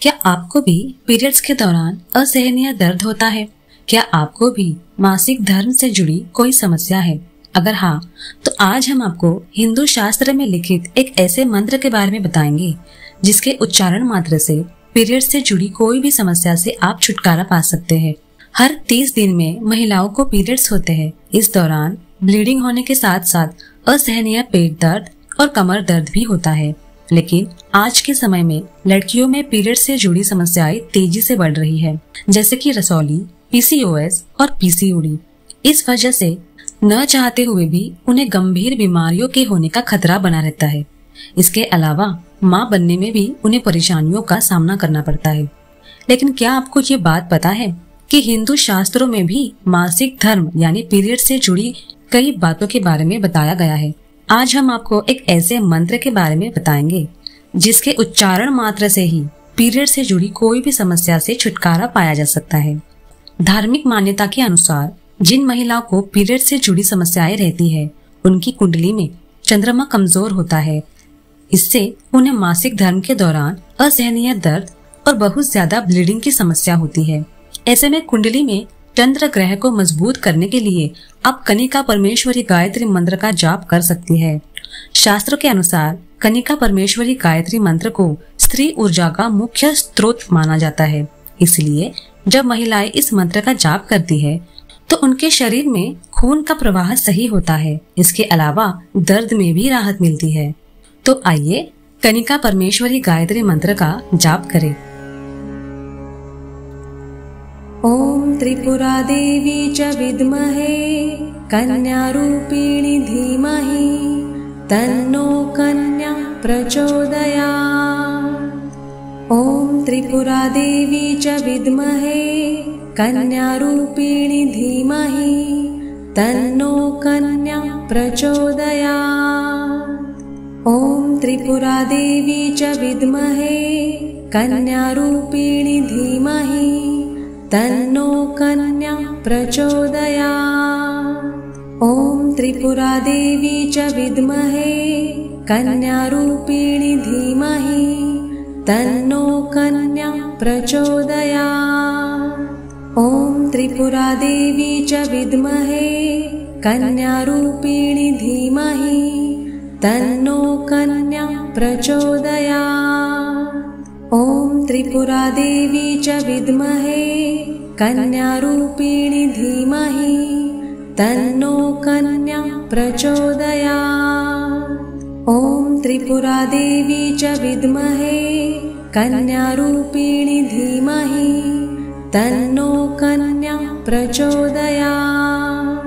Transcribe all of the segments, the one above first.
क्या आपको भी पीरियड्स के दौरान असहनीय दर्द होता है? क्या आपको भी मासिक धर्म से जुड़ी कोई समस्या है? अगर हाँ, तो आज हम आपको हिंदू शास्त्र में लिखित एक ऐसे मंत्र के बारे में बताएंगे जिसके उच्चारण मात्र से पीरियड्स से जुड़ी कोई भी समस्या से आप छुटकारा पा सकते हैं। हर 30 दिन में महिलाओं को पीरियड्स होते हैं। इस दौरान ब्लीडिंग होने के साथ साथ असहनीय पेट दर्द और कमर दर्द भी होता है। लेकिन आज के समय में लड़कियों में पीरियड से जुड़ी समस्याएं तेजी से बढ़ रही है, जैसे कि रसौली, पीसीओएस और पीसीओडी। इस वजह से न चाहते हुए भी उन्हें गंभीर बीमारियों के होने का खतरा बना रहता है। इसके अलावा मां बनने में भी उन्हें परेशानियों का सामना करना पड़ता है। लेकिन क्या आपको ये बात पता है कि हिंदू शास्त्रों में भी मासिक धर्म यानी पीरियड से जुड़ी कई बातों के बारे में बताया गया है। आज हम आपको एक ऐसे मंत्र के बारे में बताएंगे जिसके उच्चारण मात्र से ही पीरियड से जुड़ी कोई भी समस्या से छुटकारा पाया जा सकता है। धार्मिक मान्यता के अनुसार जिन महिलाओं को पीरियड से जुड़ी समस्याएं रहती है, उनकी कुंडली में चंद्रमा कमजोर होता है। इससे उन्हें मासिक धर्म के दौरान असहनीय दर्द और बहुत ज्यादा ब्लीडिंग की समस्या होती है। ऐसे में कुंडली में चंद्र ग्रह को मजबूत करने के लिए आप कनिका परमेश्वरी गायत्री मंत्र का जाप कर सकती है। शास्त्रों के अनुसार कनिका परमेश्वरी गायत्री मंत्र को स्त्री ऊर्जा का मुख्य स्रोत माना जाता है। इसलिए जब महिलाएं इस मंत्र का जाप करती है तो उनके शरीर में खून का प्रवाह सही होता है। इसके अलावा दर्द में भी राहत मिलती है। तो आइए कनिका परमेश्वरी गायत्री मंत्र का जाप करें। ओम त्रिपुरा देवी च विद्महे कन्या रूपिणी धीमहि तन्नो कन्या प्रचोदयात्। ओम त्रिपुरा देवी च विद्महे कन्या रूपिणी धीमहि तन्नो कन्या प्रचोदयात्। ओम त्रिपुरा देवी च विद्महे कन्या रूपिणी धीमहि तन्नो कन्या प्रचोदयात्। ओम त्रिपुरा देवी च विद्महे कन्या रूपिणी धीमहि तन्नो कन्या प्रचोदयात्। ओम त्रिपुरा देवी च विद्महे कन्या रूपिणी धीमहि तन्नो कन्या प्रचोदयात्। ओम त्रिपुरा देवी च विद्महे कन्या रूपिणी धीमहि तन्नो कन्या प्रचोदयात्। ओम त्रिपुरा देवी च विद्महे कन्या रूपिणी धीमहि तन्नो कन्या प्रचोदयात्।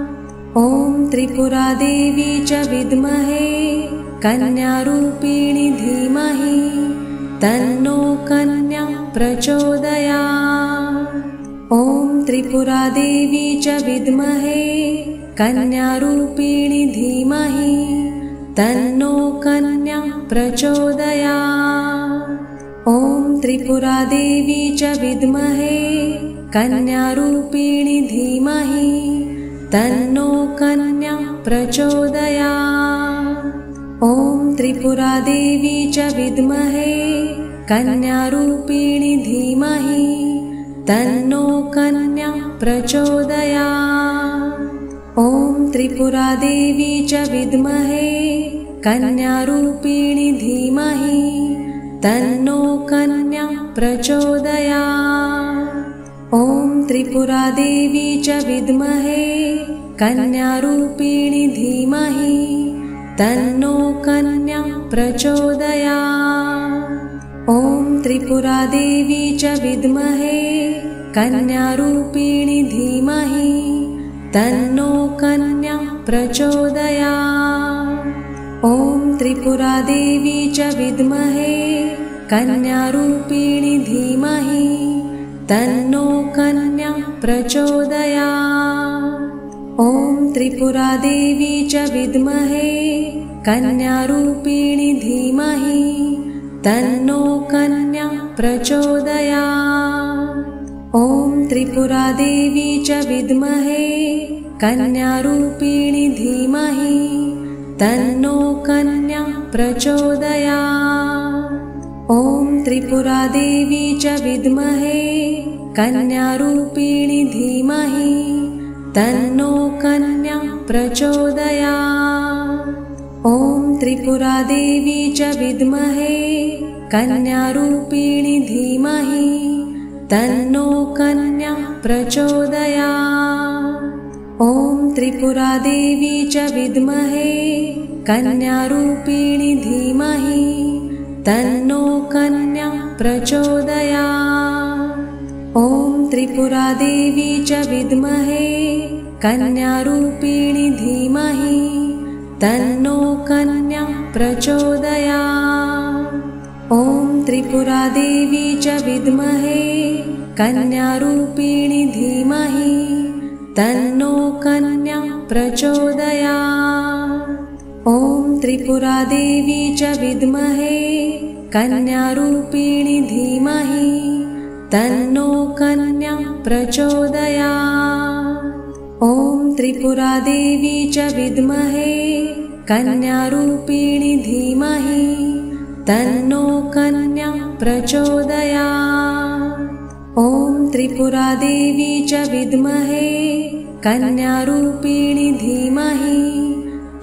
ओम त्रिपुरा देवी च विद्महे कन्या रूपिणी धीमहि तन्नो कन्या प्रचोदयात्। ओम त्रिपुरा देवी च विद्महे कन्या रूपिणी धीमहि तन्नो कन्या प्रचोदयात्। ओम त्रिपुरा देवी च विद्महे कन्या रूपिणी धीमहि तन्नो कन्या प्रचोदयात्। ओम त्रिपुरा देवी च विद्महे कन्या रूपिणी धीमहि तन्नो कन्या प्रचोदयात्। ओम त्रिपुरा देवी च विद्महे कन्या रूपिणी धीमहि तन्नो कन्या प्रचोदयात्। ओम त्रिपुरा देवी च विद्महे कन्या रूपिणी धीमहि तन्नो कन्या प्रचोदयात्। ओम त्रिपुरा देवी च विद्महे कन्या रूपिणी धीमहि तन्नो कन्या प्रचोदयात्। ओम त्रिपुरा देवी च विद्महे कन्या रूपिणी धीमहि तन्नो कन्या प्रचोदयात्। ओम त्रिपुरा देवी च विद्महे कन्या रूपिणी धीमहि तन्नो कन्या प्रचोदयात्। ओम त्रिपुरा देवी च विद्महे कन्या रूपिणी धीमहि तन्नो कन्या प्रचोदयात्। ओम त्रिपुरादेवी च विद्महे कन्यारूपिणी धीमहि तन्नो कन्या प्रचोदयात्। ॐ त्रिपुरादेवी च विद्महे कन्यारूपिणी धीमहि तन्नो कन्या प्रचोदयात्। ॐ त्रिपुरादेवी च विद्महे कन्यारूपिणी धीमहि तन्नो कन्या प्रचोदयात्। ॐ त्रिपुरादेवी च विद्महे कन्यारूपिणी धीमहि तन्नो कन्या प्रचोदयात्। ॐ त्रिपुरादेवी च विद्महे कन्यारूपिणी धीमहि तन्नो कन्या प्रचोदयात्। ॐ त्रिपुरादेवी च विद्महे कन्यारूपिणी धीमहि तन्नो कन्या प्रचोदयात्। ॐ त्रिपुरादेवी च विद्महे कन्यारूपिणी धीमहि तन्नो कन्या प्रचोदयात्। ॐ त्रिपुरादेवी च विद्महे कन्यारूपिणी धीमहि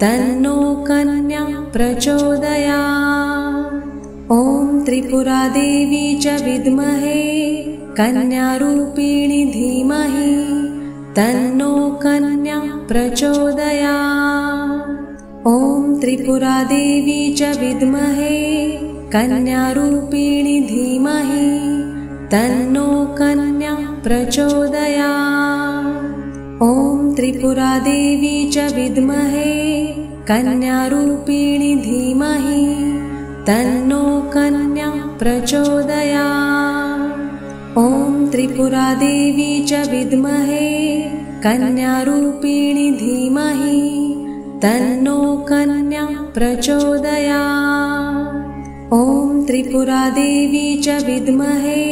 तन्नो कन्या प्रचोदयात्। ॐ त्रिपुरादेवी च विद्महे कन्यारूपिणी धीमहि तन्नो कन्या प्रचोदयात्। ॐ त्रिपुरादेवी च विद्महे कन्यारूपिणी धीमहि तन्नो कन्या प्रचोदयात्। ॐ त्रिपुरादेवी च विद्महे कन्यारूपिणी धीमहि तन्नो कन्या प्रचोदयात्। ॐ त्रिपुरादेवी च विद्महे कन्यारूपिणी धीमहि तन्नो कन्या प्रचोदयात्। ॐ त्रिपुरादेवी च विद्महे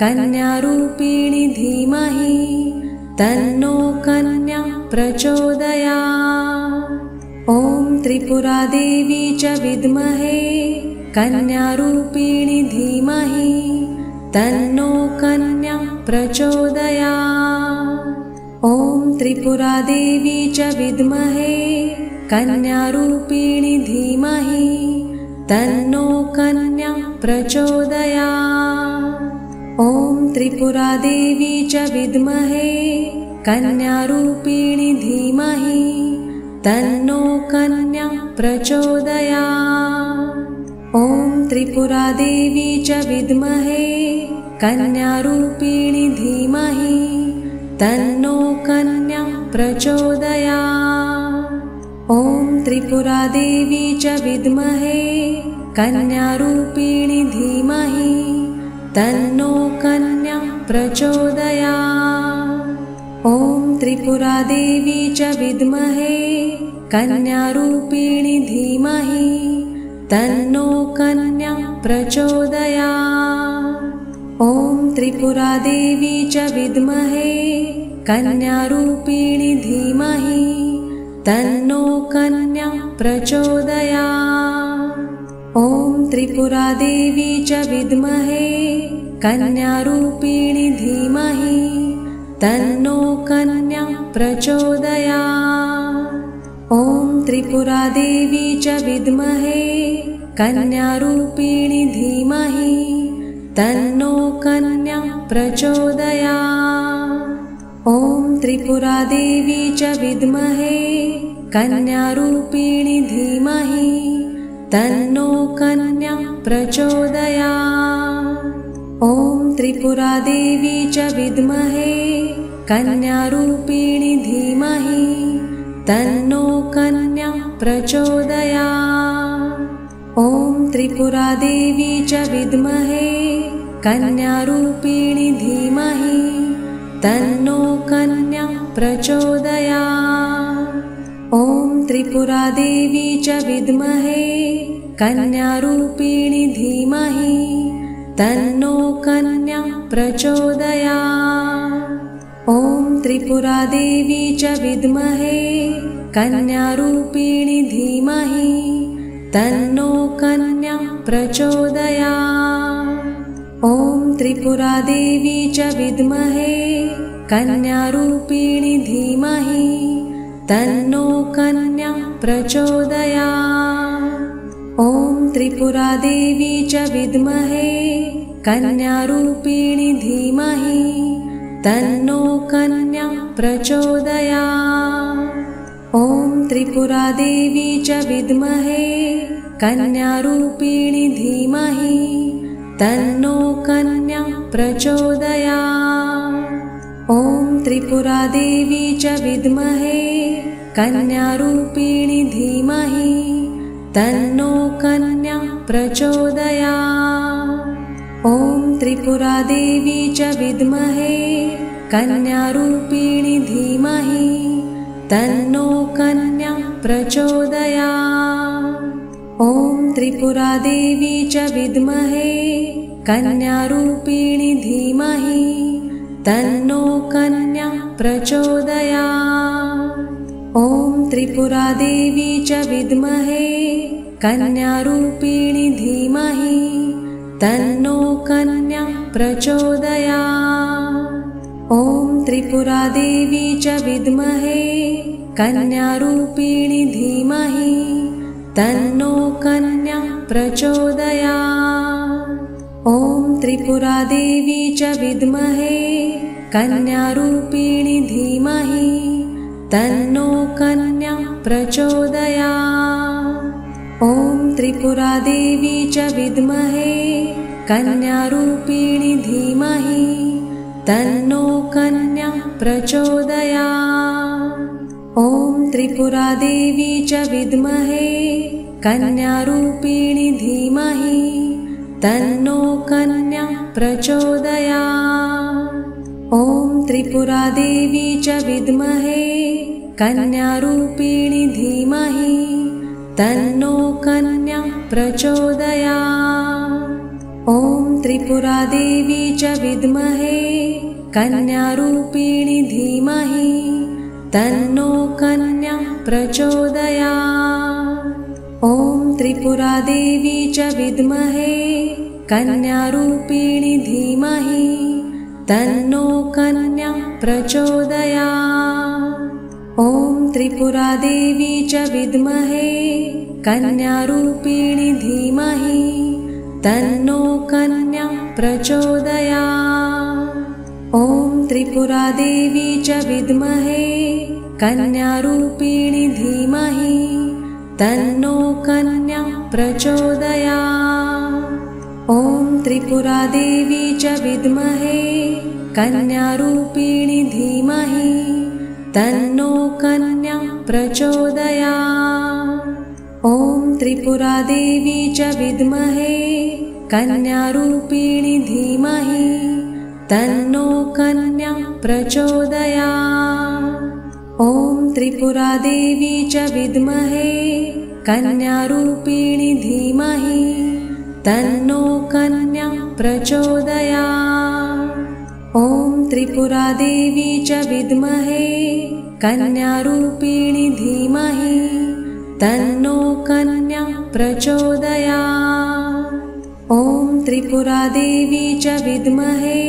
कन्यारूपिणी धीमहि तन्नो कन्या प्रचोदयात्। ॐ त्रिपुरादेवी च विद्महे कन्यारूपिणी धीमहि तन्नो कन्या प्रचोदयात्। ॐ त्रिपुरादेवी च विद्महे कन्यारूपिणी धीमहि तन्नो कन्या प्रचोदयात्। ॐ त्रिपुरादेवी च विद्महे कन्यारूपिणी धीमहि तन्नो कन्या प्रचोदयात्। ॐ त्रिपुरादेवी च विद्महे कन्यारूपिणी धीमहि तन्नो कन्या प्रचोदयात्। ॐ त्रिपुरादेवी च विद्महे कन्यारूपिणी धीमहि तन्नो कन्या प्रचोदयात्। ॐ त्रिपुरादेवी च विद्महे कन्यारूपिणी धीमहि तन्नो कन्या प्रचोदयात्। ॐ त्रिपुरादेवी च विद्महे कन्यारूपिणी धीमहि तन्नो कन्या प्रचोदयात्। ॐ त्रिपुरादेवी च विद्महे कन्यारूपिणी धीमहि तन्नो कन्या प्रचोदयात्। ॐ त्रिपुरादेवी च विद्महे कन्यारूपिणी धीमहि तन्नो कन्या प्रचोदयात्। ॐ त्रिपुरादेवी च विद्महे कन्यारूपिणी धीमहि तन्नो कन्या प्रचोदयात्। ॐ त्रिपुरादेवी च विद्महे कन्यारूपिणी धीमहि तन्नो कन्या प्रचोदयात्। ॐ त्रिपुरादेवी च विद्महे कन्यारूपिणी धीमहि तन्नो कन्या प्रचोदयात्। ॐ त्रिपुरादेवी च विद्महे कन्यारूपिणी धीमहि तन्नो कन्या प्रचोदयात्। ॐ त्रिपुरादेवी च विद्महे कन्यारूपिणी धीमहि तन्नो कन्या प्रचोदयात्। ॐ त्रिपुरादेवी च विद्महे कन्यारूपिणी धीमहि तन्नो कन्या प्रचोदयात्। ॐ त्रिपुरादेवी च विद्महे कन्यारूपिणी धीमहि तन्नो कन्या प्रचोदयात्। ॐ त्रिपुरादेवी च विद्महे कन्यारूपिणी धीमहि तन्नो कन्या प्रचोदयात्। ॐ त्रिपुरादेवी च विद्महे कन्यारूपिणी धीमहि तन्नो कन्या प्रचोदयात्। ॐ त्रिपुरादेवी च विद्महे कन्यारूपिणी धीमहि तन्नो कन्या प्रचोदयात्। ॐ त्रिपुरादेवी च विद्महे कन्यारूपिणी धीमहि तन्नो कन्या प्रचोदयात्। ॐ त्रिपुरादेवी च विद्महे कन्यारूपिणी धीमहि तन्नो कन्या प्रचोदयात्। ॐ त्रिपुरादेवी च विद्महे कन्यारूपिणी धीमहि तन्नो कन्या प्रचोदयात्। ॐ त्रिपुरादेवी च विद्महे कन्यारूपिणी धीमहि तन्नो कन्या प्रचोदयात्। ॐ त्रिपुरादेवी च विद्महे कन्यारूपिणी धीमहि तन्नो कन्या प्रचोदयात्। ॐ त्रिपुरादेवी च विद्महे कन्यारूपिणी धीमहि तन्नो कन्या प्रचोदयात्। ॐ त्रिपुरादेवी च विद्महे कन्यारूपिणी धीमहि तन्नो कन्या प्रचोदयात्। ॐ त्रिपुरादेवी च विद्महे कन्यारूपिणी धीमहि तन्नो कन्या प्रचोदयात्। ॐ त्रिपुरादेवी च विद्महे कन्यारूपिणी धीमहि तन्नो कन्या प्रचोदयात्। ॐ त्रिपुरादेवी च विद्महे कन्यारूपिणी धीमहि तन्नो कन्या प्रचोदयात्। ॐ त्रिपुरादेवी च विद्महे कन्यारूपिणी धीमहि तन्नो कन्या प्रचोदयात्। ॐ त्रिपुरादेवी च विद्महे कन्यारूपिणी धीमहि तन्नो कन्या प्रचोदयात्। ॐ त्रिपुरादेवी च विद्महे कन्यारूपिणी धीमहि तन्नो कन्या प्रचोदयात्। ॐ त्रिपुरादेवी च विद्महे कन्यारूपिणी धीमहि तन्नो कन्या प्रचोदयात्। ॐ त्रिपुरादेवी च विद्महे कन्यारूपिणी धीमहि तन्नो कन्या प्रचोदयात्। ॐ त्रिपुरादेवी च विद्महे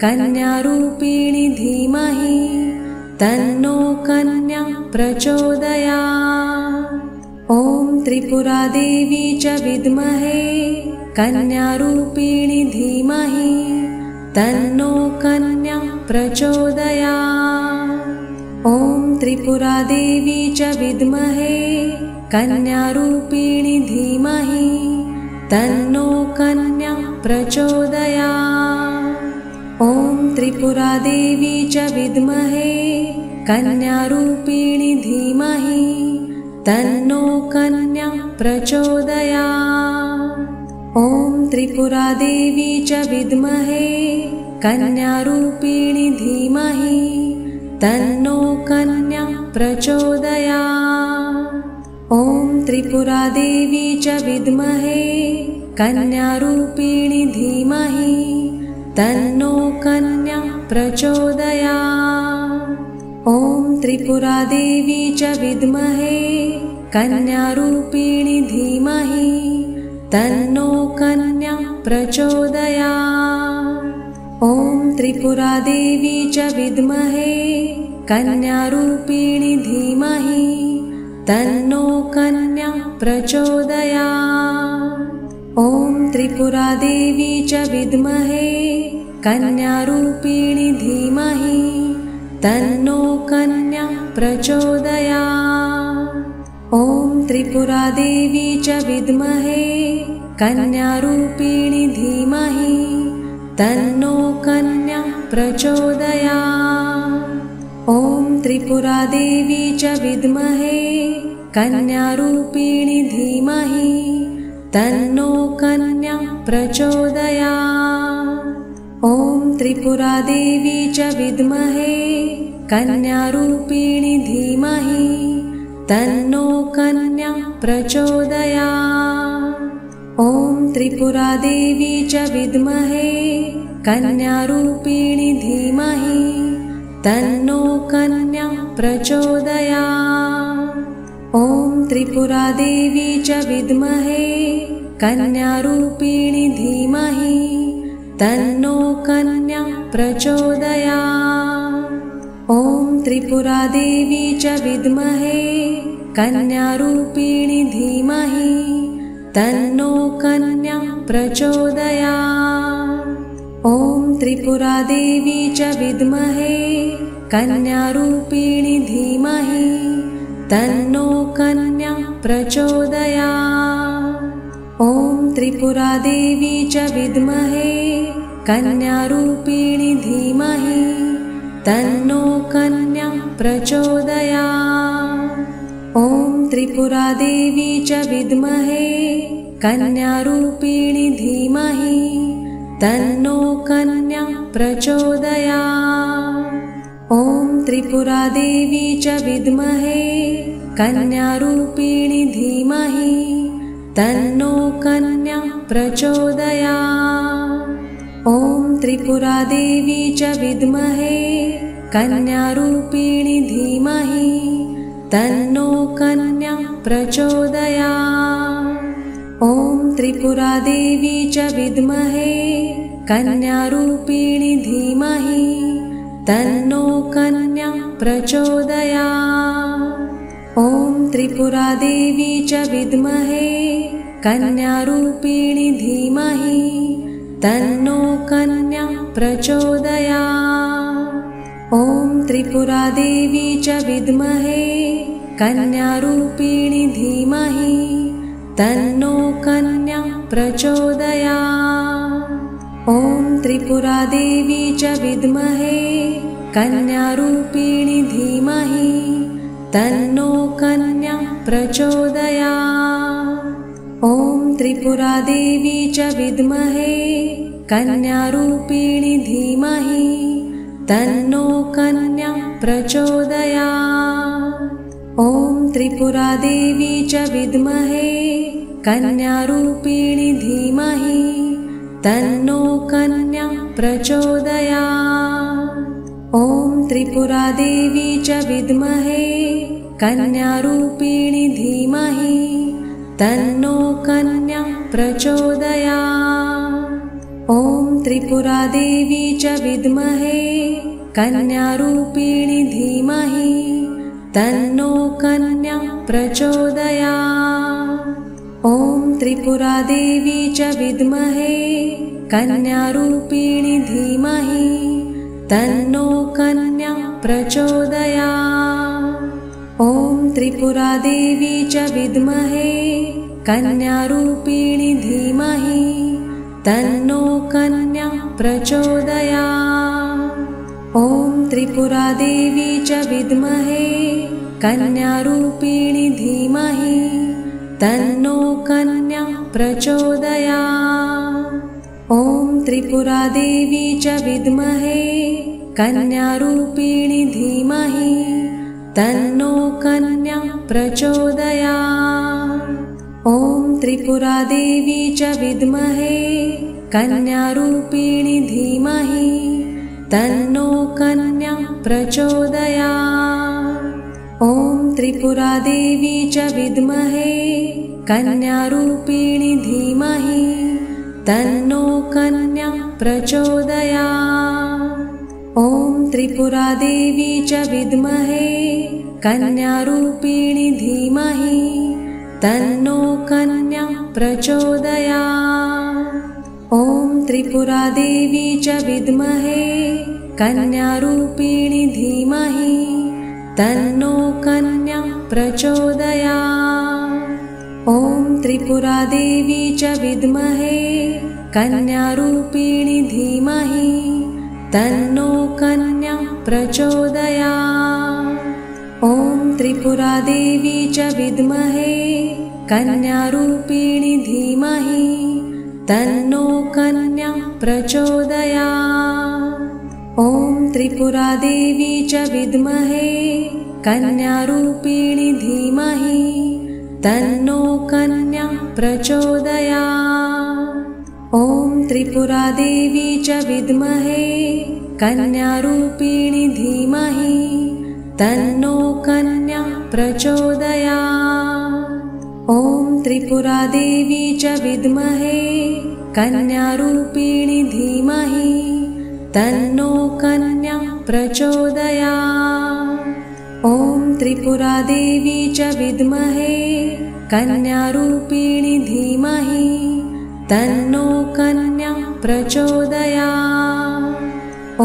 कन्यारूपिणी धीमहि तन्नो कन्या प्रचोदयात्। ॐ त्रिपुरादेवी च विद्महे कन्यारूपिणी धीमहि तन्नो कन्या प्रचोदयात्। ॐ त्रिपुरादेवी च विद्महे कन्यारूपिणी धीमहि तन्नो कन्या प्रचोदयात्। ॐ त्रिपुरादेवी च विद्महे कन्यारूपिणी धीमहि तन्नो कन्या प्रचोदयात्। ॐ त्रिपुरादेवी च विद्महे कन्यारूपिणी धीमहि तन्नो कन्या प्रचोदयात्। ॐ त्रिपुरादेवी च विद्महे कन्यारूपिणी धीमहि तन्नो कन्या प्रचोदयात्। ॐ त्रिपुरादेवी च विद्महे कन्यारूपिणी धीमहि तन्नो कन्या प्रचोदयात्। ॐ त्रिपुरादेवी च विद्महे कन्यारूपिणी धीमहि तन्नो कन्या प्रचोदयात्। ॐ त्रिपुरादेवी च विद्महे कन्यारूपिणी धीमहि तन्नो कन्या प्रचोदयात्। ॐ त्रिपुरादेवी च विद्महे कन्यारूपिणी धीमहि तन्नो कन्या प्रचोदयात्। ॐ त्रिपुरादेवी च विद्महे कन्यारूपिणी धीमहि तन्नो कन्या प्रचोदयात्। ॐ त्रिपुरादेवी च विद्महे कन्यारूपिणी धीमहि तन्नो कन्या प्रचोदयात्। ॐ त्रिपुरादेवी च विद्महे कन्यारूपिणी धीमहि तन्नो कन्या प्रचोदयात्। ॐ त्रिपुरादेवी च विद्महे कन्यारूपिणी धीमहि तन्नो कन्या प्रचोदयात्। ॐ त्रिपुरादेवी च विद्महे कन्यारूपिणी धीमहि तन्नो कन्या प्रचोदयात्। ॐ त्रिपुरादेवी च विद्महे कन्यारूपिणी धीमहि तन्नो कन्या प्रचोदयात्। ॐ त्रिपुरादेवी च विद्महे कन्यारूपिणी धीमहि तन्नो कन्या प्रचोदयात्। ॐ त्रिपुरादेवी च विद्महे कन्यारूपिणी धीमहि तन्नो कन्या प्रचोदयात्। ॐ त्रिपुरादेवी च विद्महे कन्यारूपिणी धीमहि तन्नो कन्या प्रचोदयात्। ॐ त्रिपुरादेवी च विद्महे कन्यारूपिणी धीमहि तन्नो कन्या प्रचोदयात्। ॐ त्रिपुरादेवी च विद्महे कन्यारूपिणी धीमहि तन्नो कन्या प्रचोदयात्। ॐ त्रिपुरादेवी च विद्महे कन्यारूपिणी धीमहि तन्नो कन्या प्रचोदयात्। ॐ त्रिपुरादेवी च विद्महे कन्यारूपिणी धीमहि तन्नो कन्या प्रचोदयात्। ॐ त्रिपुरादेवी च विद्महे कन्यारूपिणी धीमहि तन्नो कन्या प्रचोदयात्। ॐ त्रिपुरादेवी च विद्महे कन्यारूपिणी धीमहि तन्नो कन्या प्रचोदयात्। ॐ त्रिपुरादेवी च विद्महे कन्यारूपिणी धीमहि तन्नो कन्या प्रचोदयात्। ॐ त्रिपुरादेवी च विद्महे कन्यारूपिणी धीमहि तन्नो कन्या प्रचोदयात्। ॐ त्रिपुरादेवी च विद्महे कन्यारूपिणी धीमहि तन्नो कन्या प्रचोदयात्। ॐ त्रिपुरादेवी च विद्महे कन्यारूपिणी धीमहि तन्नो कन्या प्रचोदयात्। ॐ त्रिपुरादेवी च विद्महे कन्यारूपिणी धीमहि तन्नो कन्या प्रचोदयात्। ॐ त्रिपुरादेवी च विद्महे कन्यारूपिणी धीमहि तन्नो कन्या प्रचोदयात्। ॐ त्रिपुरादेवी च विद्महे कन्यारूपिणी धीमहि तन्नो कन्या प्रचोदयात्। ॐ त्रिपुरादेवी च विद्महे कन्यारूपिणी धीमहि तन्नो कन्या प्रचोदयात्। ॐ त्रिपुरादेवी च विद्महे कन्यारूपिणी धीमहि तन्नो कन्या प्रचोदयात्। ॐ त्रिपुरादेवी च विद्महे कन्यारूपिणी धीमहि तन्नो कन्या प्रचोदयात्। ॐ त्रिपुरादेवी च विद्महे कन्यारूपिणी धीमहि तन्नो कन्या प्रचोदयात्। ॐ त्रिपुरादेवी च विद्महे कन्यारूपिणी धीमहि तन्नो कन्या प्रचोदयात्। ॐ त्रिपुरादेवी च विद्महे कन्यारूपिणी धीमहि तन्नो कन्या प्रचोदयात्। ॐ त्रिपुरादेवी च विद्महे कन्यारूपिणी धीमहि तन्नो कन्या प्रचोदयात्। ॐ त्रिपुरादेवी च विद्महे कन्यारूपिणी धीमहि तन्नो कन्या प्रचोदयात्। ॐ त्रिपुरादेवी च विद्महे कन्यारूपिणी धीमहि तन्नो कन्या प्रचोदयात्। ॐ त्रिपुरादेवी च विद्महे कन्यारूपिणी धीमहि तन्नो कन्या प्रचोदयात्। ॐ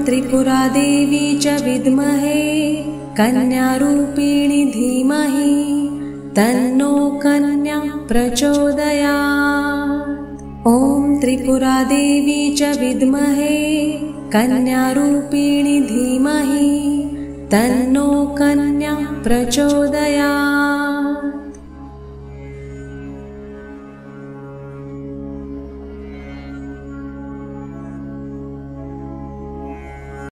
त्रिपुरादेवी च विद्महे कन्यारूपिणी धीमहि तन्नो कन्या प्रचोदयात्। ॐ त्रिपुरादेवी च विद्महे कन्यारूपिणी धीमहि तन्नो कन्या प्रचोदयात्।